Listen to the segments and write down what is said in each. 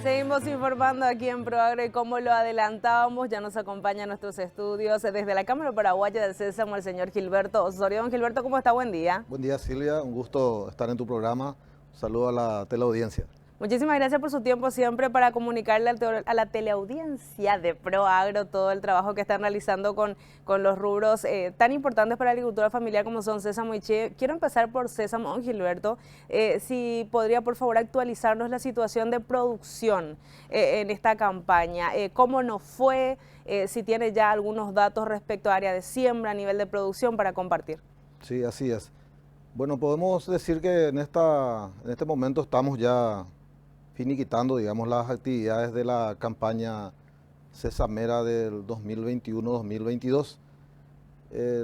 Seguimos informando aquí en ProAgro y como lo adelantábamos, ya nos acompaña en nuestros estudios desde la Cámara Paraguaya del Sésamo el señor Gilberto Osorio. Don Gilberto, ¿cómo está? Buen día. Buen día, Silvia, un gusto estar en tu programa. Un saludo a la teleaudiencia. Muchísimas gracias por su tiempo siempre para comunicarle a la teleaudiencia de ProAgro todo el trabajo que están realizando con los rubros tan importantes para la agricultura familiar como son sésamo y chía. Quiero empezar por sésamo, don Gilberto. Si podría por favor actualizarnos la situación de producción en esta campaña. ¿Cómo nos fue? Si tiene ya algunos datos respecto a área de siembra, a nivel de producción para compartir. Sí, así es. Bueno, podemos decir que en este momento estamos ya finiquitando, digamos, las actividades de la campaña sesamera del 2021-2022.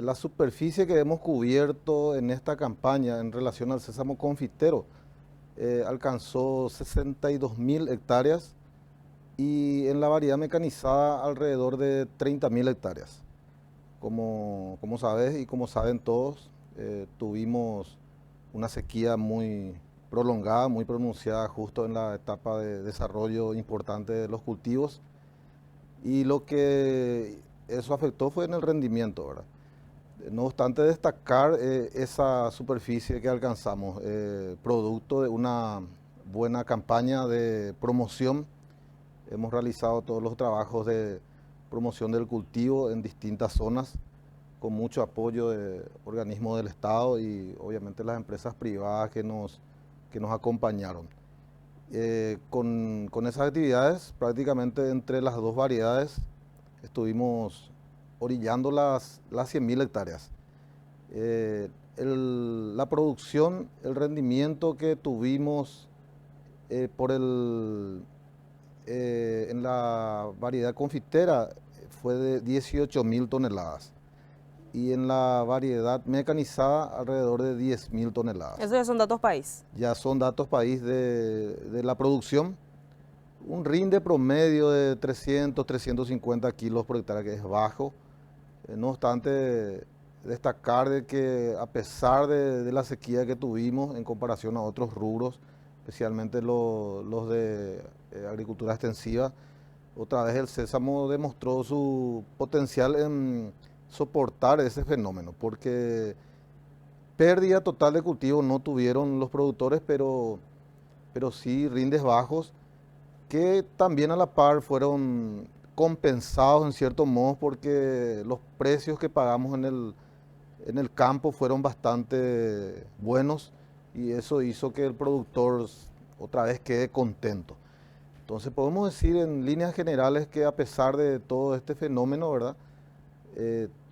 La superficie que hemos cubierto en esta campaña en relación al sésamo confitero alcanzó 62.000 hectáreas y en la variedad mecanizada alrededor de 30.000 hectáreas. Como sabes y como saben todos, tuvimos una sequía muy prolongada, muy pronunciada justo en la etapa de desarrollo importante de los cultivos y lo que eso afectó fue en el rendimiento, ¿verdad? No obstante destacar esa superficie que alcanzamos, producto de una buena campaña de promoción. Hemos realizado todos los trabajos de promoción del cultivo en distintas zonas con mucho apoyo de organismos del Estado y obviamente las empresas privadas que nos acompañaron. Con esas actividades, prácticamente entre las dos variedades, estuvimos orillando las 100.000 hectáreas. La producción, el rendimiento que tuvimos en la variedad confitera fue de 18.000 toneladas y en la variedad mecanizada alrededor de 10.000 toneladas. Esos ya son datos país. Ya son datos país de la producción. Un rinde promedio de 300, 350 kilos por hectárea, que es bajo. No obstante, destacar de que a pesar de la sequía que tuvimos en comparación a otros rubros, especialmente los de agricultura extensiva, otra vez el sésamo demostró su potencial en soportar ese fenómeno, porque pérdida total de cultivo no tuvieron los productores, pero sí rindes bajos, que también a la par fueron compensados en cierto modo porque los precios que pagamos en el campo fueron bastante buenos y eso hizo que el productor otra vez quede contento. Entonces podemos decir en líneas generales que a pesar de todo este fenómeno, ¿verdad?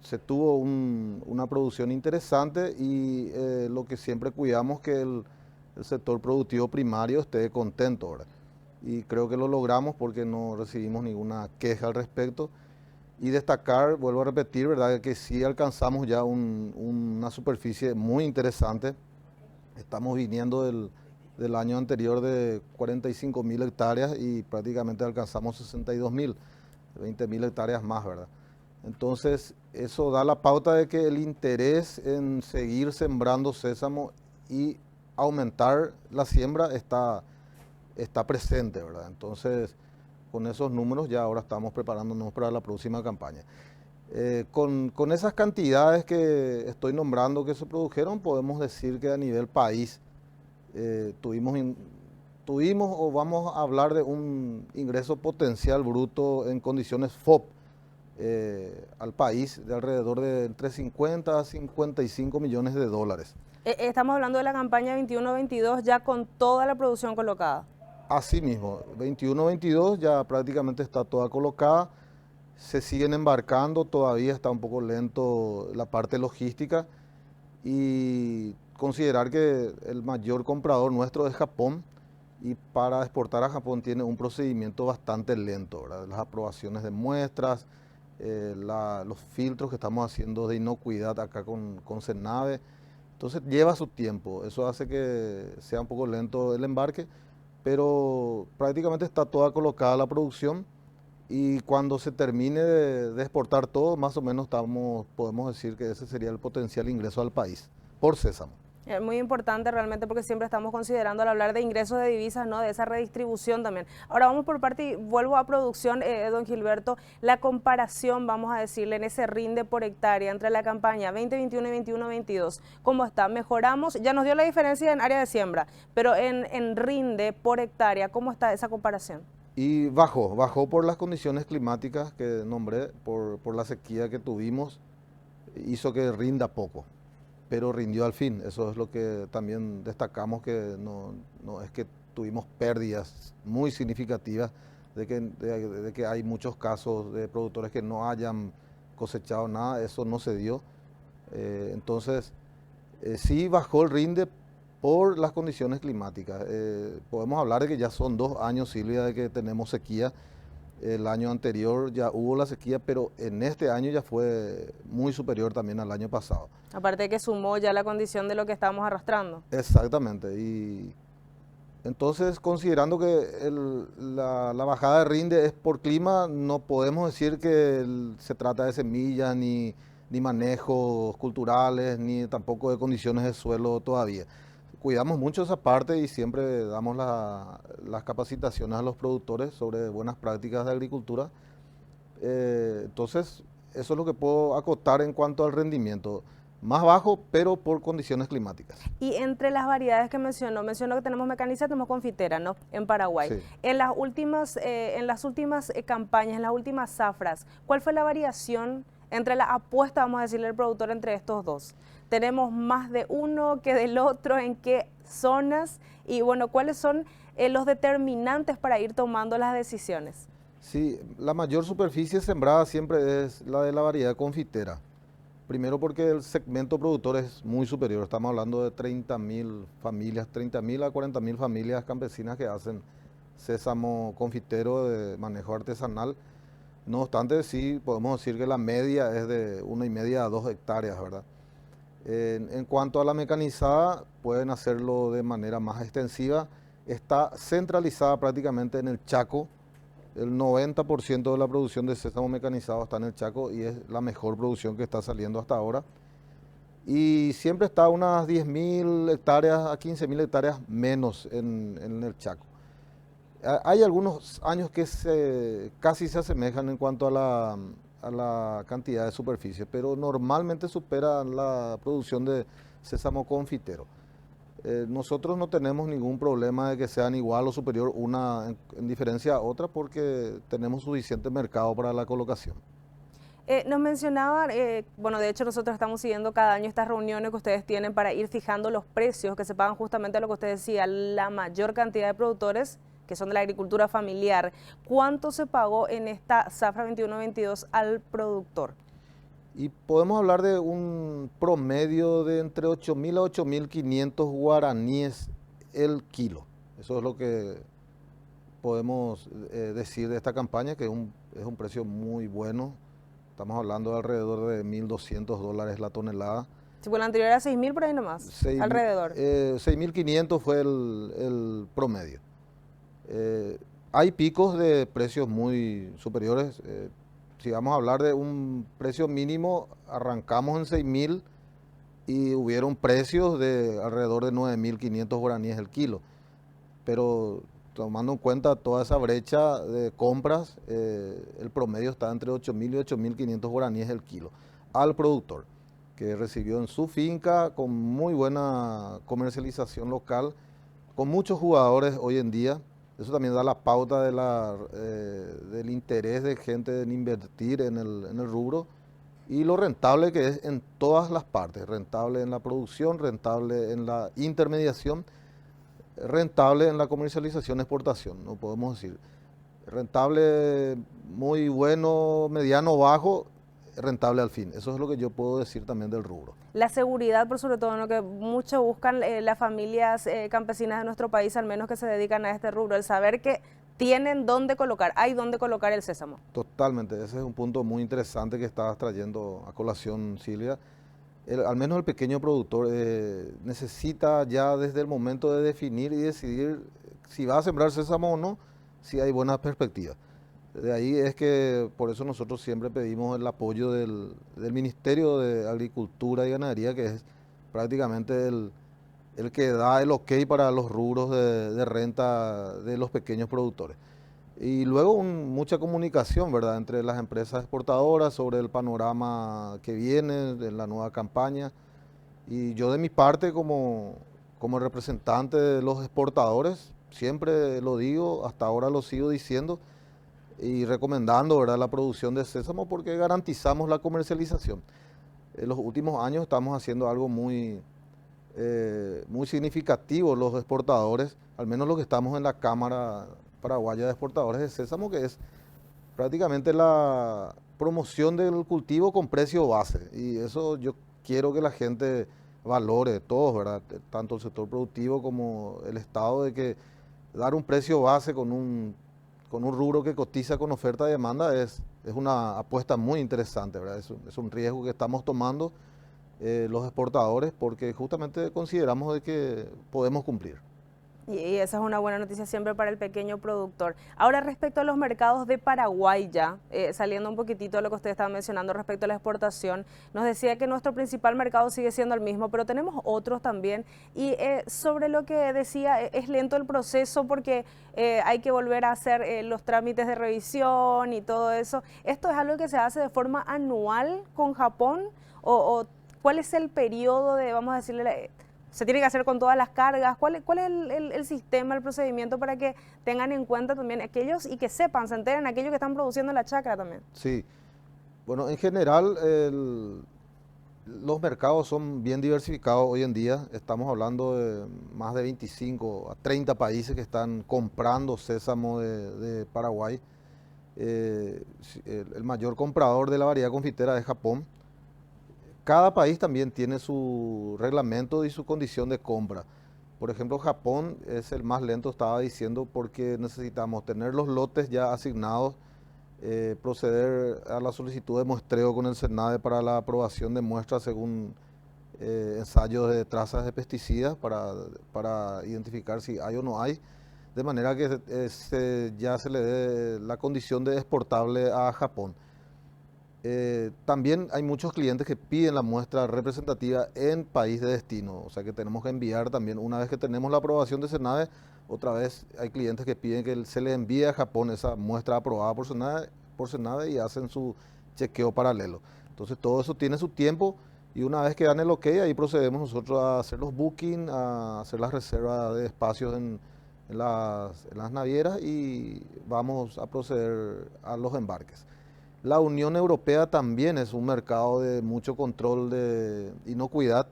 Se tuvo una producción interesante y lo que siempre cuidamos que el sector productivo primario esté contento, ¿verdad? Y creo que lo logramos porque no recibimos ninguna queja al respecto. Y destacar, vuelvo a repetir, ¿verdad? Que sí alcanzamos ya una superficie muy interesante. Estamos viniendo del año anterior de 45.000 hectáreas y prácticamente alcanzamos 62.000, 20.000 hectáreas más, ¿verdad? Entonces, eso da la pauta de que el interés en seguir sembrando sésamo y aumentar la siembra está presente, ¿verdad? Entonces, con esos números ya ahora estamos preparándonos para la próxima campaña. Con esas cantidades que estoy nombrando que se produjeron, podemos decir que a nivel país tuvimos o vamos a hablar de un ingreso potencial bruto en condiciones FOB al país de alrededor de entre 50 a 55 millones de dólares. Estamos hablando de la campaña 21-22 ya con toda la producción colocada. Así mismo, 21-22 ya prácticamente está toda colocada, se siguen embarcando, todavía está un poco lento la parte logística y considerar que el mayor comprador nuestro es Japón y para exportar a Japón tiene un procedimiento bastante lento, ¿verdad? Las aprobaciones de muestras, los filtros que estamos haciendo de inocuidad acá con Senave, entonces lleva su tiempo, eso hace que sea un poco lento el embarque, pero prácticamente está toda colocada la producción y cuando se termine de exportar todo, más o menos podemos decir que ese sería el potencial ingreso al país por sésamo. Es muy importante realmente porque siempre estamos considerando al hablar de ingresos de divisas, ¿no? De esa redistribución también. Ahora vamos por parte, y vuelvo a producción, don Gilberto, la comparación, vamos a decirle, en ese rinde por hectárea entre la campaña 2021 y 21-22, ¿cómo está? ¿Mejoramos? Ya nos dio la diferencia en área de siembra, pero en rinde por hectárea, ¿cómo está esa comparación? Y bajó por las condiciones climáticas que nombré, por la sequía que tuvimos, hizo que rinda poco, pero rindió al fin. Eso es lo que también destacamos, que no es que tuvimos pérdidas muy significativas, de que hay muchos casos de productores que no hayan cosechado nada, eso no se dio. Entonces, sí bajó el rinde por las condiciones climáticas. Podemos hablar de que ya son 2 años, Silvia, de que tenemos sequía. El año anterior ya hubo la sequía, pero en este año ya fue muy superior también al año pasado. Aparte de que sumó ya la condición de lo que estábamos arrastrando. Exactamente. Y entonces, considerando que la bajada de rinde es por clima, no podemos decir que se trata de semillas, ni manejos culturales, ni tampoco de condiciones de suelo todavía. Cuidamos mucho esa parte y siempre damos las capacitaciones a los productores sobre buenas prácticas de agricultura. Entonces, eso es lo que puedo acotar en cuanto al rendimiento. Más bajo, pero por condiciones climáticas. Y entre las variedades que mencionó que tenemos mecaniza, tenemos confitera, ¿no? En Paraguay. Sí. En las últimas campañas, en las últimas zafras, ¿cuál fue la variación entre la apuesta, vamos a decirle, al productor entre estos dos? ¿Tenemos más de uno que del otro? ¿En qué zonas? Y bueno, ¿cuáles son los determinantes para ir tomando las decisiones? Sí, la mayor superficie sembrada siempre es la de la variedad confitera. Primero porque el segmento productor es muy superior. Estamos hablando de 30.000 familias, 30.000 a 40.000 familias campesinas que hacen sésamo confitero de manejo artesanal. No obstante, sí podemos decir que la media es de 1,5 a 2 hectáreas, ¿verdad? En cuanto a la mecanizada, pueden hacerlo de manera más extensiva. Está centralizada prácticamente en el Chaco. El 90% de la producción de sésamo mecanizado está en el Chaco y es la mejor producción que está saliendo hasta ahora. Y siempre está unas 10.000 hectáreas a 15.000 hectáreas menos en el Chaco. Hay algunos años que casi se asemejan en cuanto a la cantidad de superficie, pero normalmente superan la producción de sésamo confitero. Nosotros no tenemos ningún problema de que sean igual o superior una en diferencia a otra, porque tenemos suficiente mercado para la colocación. Nos mencionaban, bueno, de hecho nosotros estamos siguiendo cada año estas reuniones que ustedes tienen para ir fijando los precios que se pagan, justamente lo que usted decía, la mayor cantidad de productores que son de la agricultura familiar. ¿Cuánto se pagó en esta zafra 21-22 al productor? Y podemos hablar de un promedio de entre 8.000 a 8.500 guaraníes el kilo. Eso es lo que podemos decir de esta campaña, que es un precio muy bueno. Estamos hablando de alrededor de $1.200 la tonelada. Si por la anterior era 6.000 por ahí nomás, alrededor. 6.500 fue el promedio. Hay picos de precios muy superiores. Si vamos a hablar de un precio mínimo, arrancamos en 6.000 y hubieron precios de alrededor de 9.500 guaraníes el kilo. Pero tomando en cuenta toda esa brecha de compras, el promedio está entre 8.000 y 8.500 guaraníes el kilo al productor, que recibió en su finca con muy buena comercialización local, con muchos jugadores hoy en día. Eso también da la pauta del interés de gente en invertir en el rubro y lo rentable que es en todas las partes, rentable en la producción, rentable en la intermediación, rentable en la comercialización, exportación, no podemos decir. Rentable muy bueno, mediano, bajo, rentable al fin. Eso es lo que yo puedo decir también del rubro. La seguridad, por sobre todo, en lo que mucho buscan las familias campesinas de nuestro país, al menos que se dedican a este rubro, el saber que tienen dónde colocar, hay dónde colocar el sésamo. Totalmente, ese es un punto muy interesante que estabas trayendo a colación, Silvia. Al menos el pequeño productor necesita ya desde el momento de definir y decidir si va a sembrar sésamo o no, si hay buenas perspectivas. De ahí es que por eso nosotros siempre pedimos el apoyo del Ministerio de Agricultura y Ganadería, que es prácticamente el que da el ok para los rubros de renta de los pequeños productores. Y luego mucha comunicación, ¿verdad?, entre las empresas exportadoras sobre el panorama que viene, de la nueva campaña. Y yo de mi parte, como representante de los exportadores, siempre lo digo, hasta ahora lo sigo diciendo y recomendando, ¿verdad?, la producción de sésamo porque garantizamos la comercialización. En los últimos años estamos haciendo algo muy significativo los exportadores, al menos los que estamos en la Cámara Paraguaya de Exportadores de Sésamo, que es prácticamente la promoción del cultivo con precio base. Y eso yo quiero que la gente valore, todos, ¿verdad? Tanto el sector productivo como el Estado, de que dar un precio base con un rubro que cotiza con oferta y demanda es una apuesta muy interesante, ¿verdad? Es un riesgo que estamos tomando los exportadores porque justamente consideramos de que podemos cumplir. Y esa es una buena noticia siempre para el pequeño productor. Ahora, respecto a los mercados de Paraguay ya, saliendo un poquitito de lo que usted estaba mencionando respecto a la exportación, nos decía que nuestro principal mercado sigue siendo el mismo, pero tenemos otros también. Y sobre lo que decía, es lento el proceso porque hay que volver a hacer los trámites de revisión y todo eso. ¿Esto es algo que se hace de forma anual con Japón? ¿O cuál es el periodo de, vamos a decirle, se tiene que hacer con todas las cargas? ¿Cuál es el sistema, el procedimiento para que tengan en cuenta también aquellos y que sepan, se enteren aquellos que están produciendo la chacra también? Sí, bueno, en general los mercados son bien diversificados hoy en día. Estamos hablando de más de 25 a 30 países que están comprando sésamo de Paraguay. El mayor comprador de la variedad confitera es Japón. Cada país también tiene su reglamento y su condición de compra. Por ejemplo, Japón es el más lento, estaba diciendo, porque necesitamos tener los lotes ya asignados, proceder a la solicitud de muestreo con el SENAVE para la aprobación de muestras según ensayos de trazas de pesticidas para identificar si hay o no hay, de manera que ya se le dé la condición de exportable a Japón. También hay muchos clientes que piden la muestra representativa en país de destino, o sea que tenemos que enviar también, una vez que tenemos la aprobación de SENAVE, otra vez hay clientes que piden que se les envíe a Japón esa muestra aprobada por SENAVE y hacen su chequeo paralelo. Entonces todo eso tiene su tiempo y una vez que dan el ok, ahí procedemos nosotros a hacer los bookings, a hacer las reservas de espacios en las navieras y vamos a proceder a los embarques. La Unión Europea también es un mercado de mucho control de inocuidad,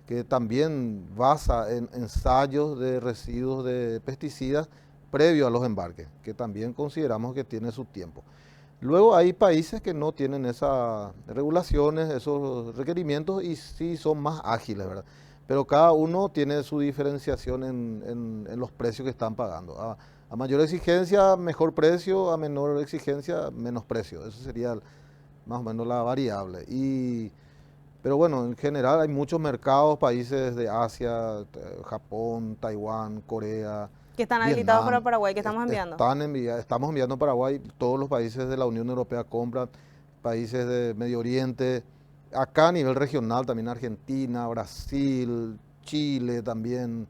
que también basa en ensayos de residuos de pesticidas previo a los embarques, que también consideramos que tiene su tiempo. Luego hay países que no tienen esas regulaciones, esos requerimientos y sí son más ágiles, ¿verdad? Pero cada uno tiene su diferenciación en los precios que están pagando. A mayor exigencia, mejor precio; a menor exigencia, menos precio. Eso sería más o menos la variable. Pero bueno, en general hay muchos mercados, países de Asia, Japón, Taiwán, Corea, Que están habilitados para Vietnam, Paraguay, que estamos enviando. estamos enviando a Paraguay, todos los países de la Unión Europea compran, países de Medio Oriente, acá a nivel regional también Argentina, Brasil, Chile también.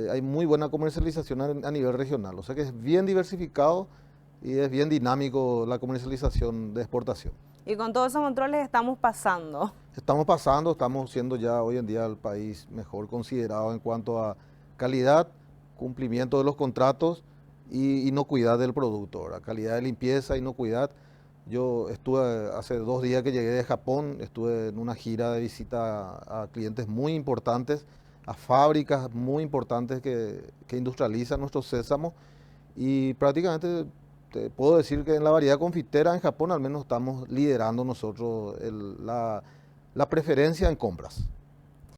Hay muy buena comercialización a nivel regional, o sea que es bien diversificado y es bien dinámico la comercialización de exportación. Y con todos esos controles estamos pasando. Estamos siendo ya hoy en día el país mejor considerado en cuanto a calidad, cumplimiento de los contratos y inocuidad del producto, ¿verdad? Calidad de limpieza, inocuidad. Yo estuve hace 2 días que llegué de Japón, estuve en una gira de visita a clientes muy importantes, a fábricas muy importantes que industrializan nuestro sésamo y prácticamente te puedo decir que en la variedad confitera en Japón al menos estamos liderando nosotros la preferencia en compras.